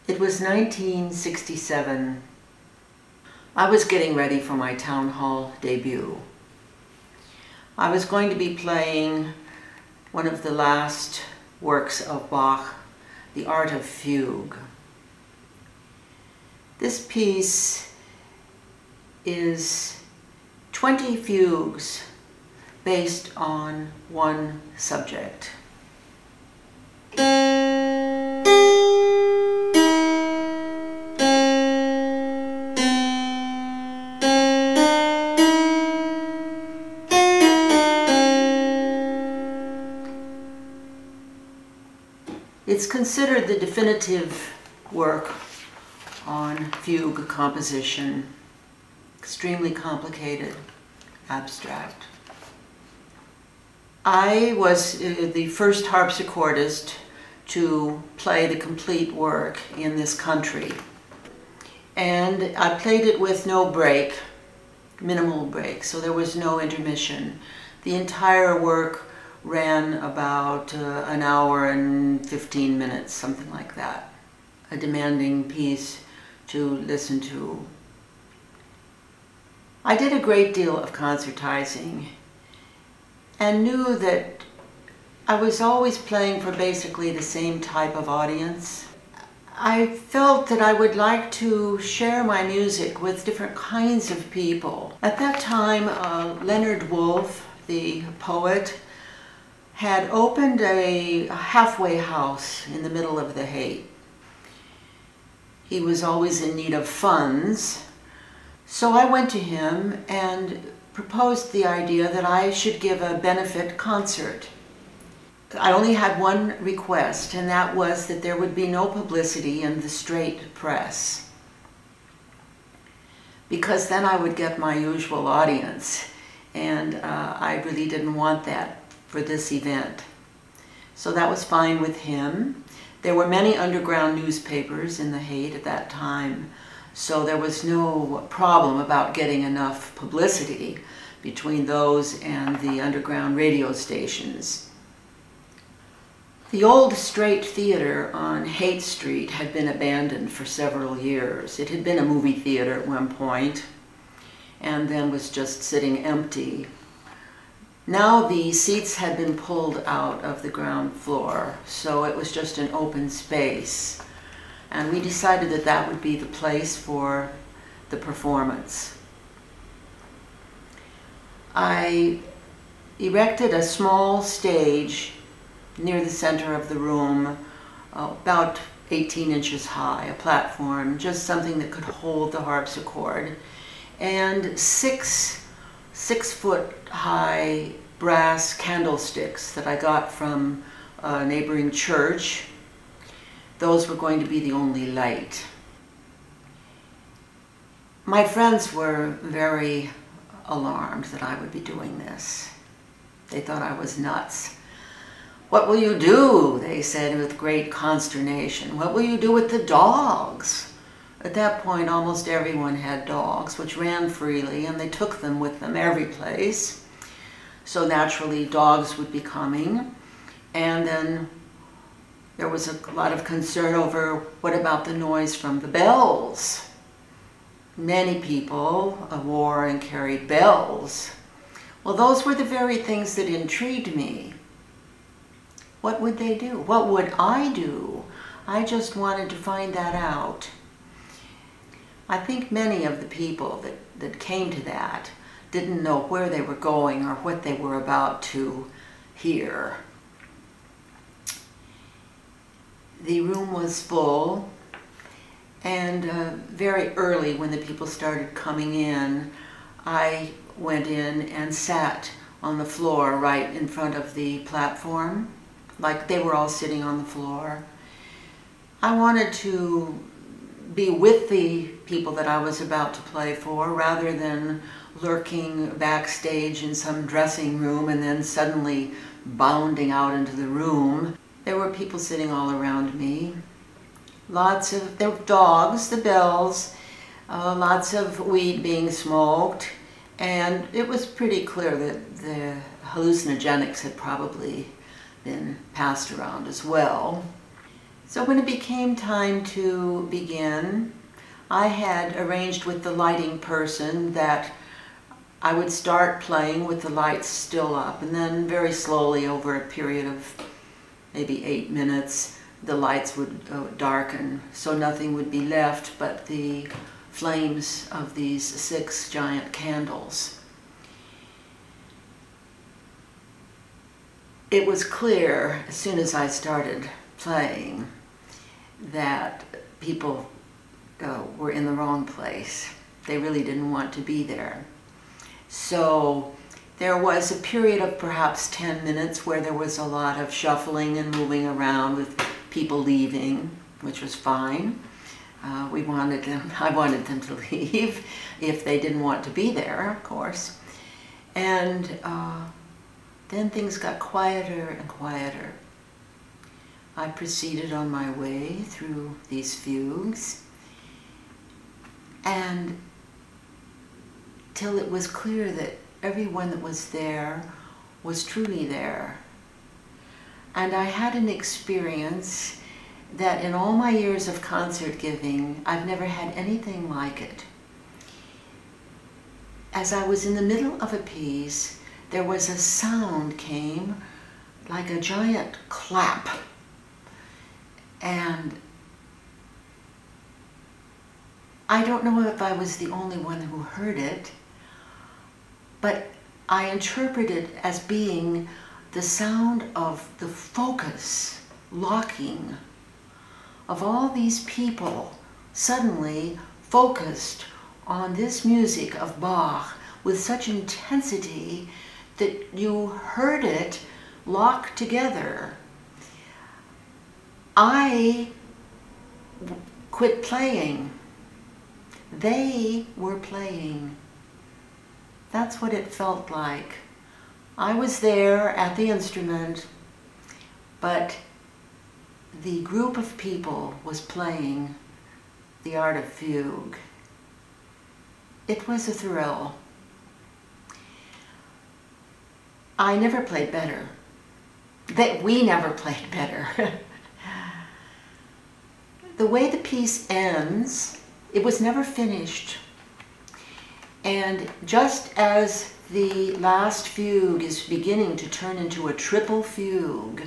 It was 1967. I was getting ready for my town hall debut. I was going to be playing one of the last works of Bach, The Art of Fugue. This piece is 20 fugues based on one subject. It's considered the definitive work on fugue composition, extremely complicated, abstract. I was the first harpsichordist to play the complete work in this country. And I played it with no break, minimal break, so there was no intermission. The entire work ran about an hour and 15 minutes, something like that. A demanding piece to listen to. I did a great deal of concertizing and knew that I was always playing for basically the same type of audience. I felt that I would like to share my music with different kinds of people. At that time, Leonard Woolf, the poet, had opened a halfway house in the middle of the Haight. He was always in need of funds, so I went to him and proposed the idea that I should give a benefit concert. I only had one request, and that was that there would be no publicity in the straight press, because then I would get my usual audience, and I really didn't want that for this event. So that was fine with him. There were many underground newspapers in the Haight at that time, so there was no problem about getting enough publicity between those and the underground radio stations. The old Straight Theater on Haight Street had been abandoned for several years. It had been a movie theater at one point, and then was just sitting empty. Now the seats had been pulled out of the ground floor, so it was just an open space. And we decided that that would be the place for the performance. I erected a small stage near the center of the room, about 18 inches high, a platform, just something that could hold the harpsichord, and six foot high brass candlesticks that I got from a neighboring church. Those were going to be the only light. My friends were very alarmed that I would be doing this. They thought I was nuts. "What will you do?" they said with great consternation. "What will you do with the dogs?" At that point, almost everyone had dogs, which ran freely, and they took them with them every place. So naturally, dogs would be coming. And then there was a lot of concern over what about the noise from the bells? Many people wore and carried bells. Well, those were the very things that intrigued me. What would they do? What would I do? I just wanted to find that out. I think many of the people that came to that didn't know where they were going or what they were about to hear. The room was full, and very early when the people started coming in, I went in and sat on the floor right in front of the platform, like they were all sitting on the floor. I wanted to be with the people that I was about to play for, rather than lurking backstage in some dressing room and then suddenly bounding out into the room. There were people sitting all around me. There were dogs, the bells, lots of weed being smoked, and it was pretty clear that the hallucinogenics had probably been passed around as well. So when it became time to begin, I had arranged with the lighting person that I would start playing with the lights still up, and then very slowly over a period of maybe 8 minutes, the lights would darken, so nothing would be left but the flames of these 6 giant candles. It was clear as soon as I started playing that people were in the wrong place. They really didn't want to be there. So there was a period of perhaps 10 minutes where there was a lot of shuffling and moving around with people leaving, which was fine. I wanted them to leave if they didn't want to be there, of course. And then things got quieter and quieter. I proceeded on my way through these fugues, and till it was clear that everyone that was there was truly there. And I had an experience that in all my years of concert giving, I've never had anything like it. As I was in the middle of a piece, there was a sound came like a giant clap. And I don't know if I was the only one who heard it, but I interpreted it as being the sound of the focus, locking, of all these people suddenly focused on this music of Bach with such intensity that you heard it lock together. I quit playing. They were playing. That's what it felt like. I was there at the instrument, but the group of people was playing the art of fugue. It was a thrill. I never played better. We never played better. The way the piece ends, it was never finished. And just as the last fugue is beginning to turn into a triple fugue,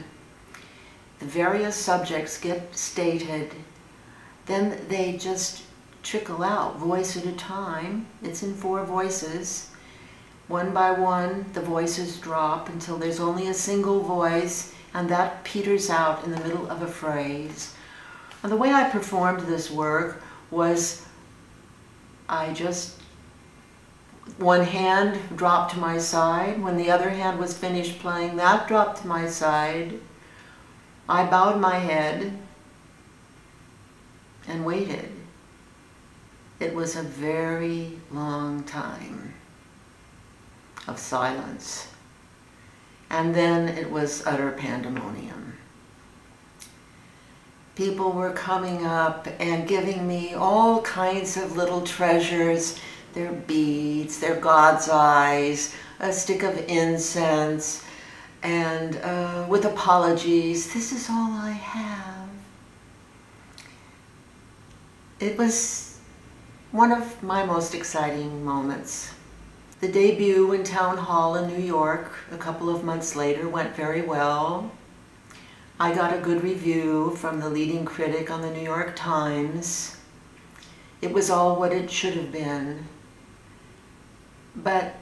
the various subjects get stated, then they just trickle out, voice at a time. It's in 4 voices. One by one, the voices drop until there's only a single voice, and that peters out in the middle of a phrase. And the way I performed this work was one hand dropped to my side. When the other hand was finished playing, that dropped to my side. I bowed my head and waited. It was a very long time of silence. And then it was utter pandemonium. People were coming up and giving me all kinds of little treasures, their beads, their God's eyes, a stick of incense, and with apologies, this is all I have. It was one of my most exciting moments. The debut in Town Hall in New York a couple of months later went very well. I got a good review from the leading critic on the New York Times. It was all what it should have been. But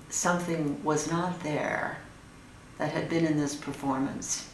something was not there that had been in this performance.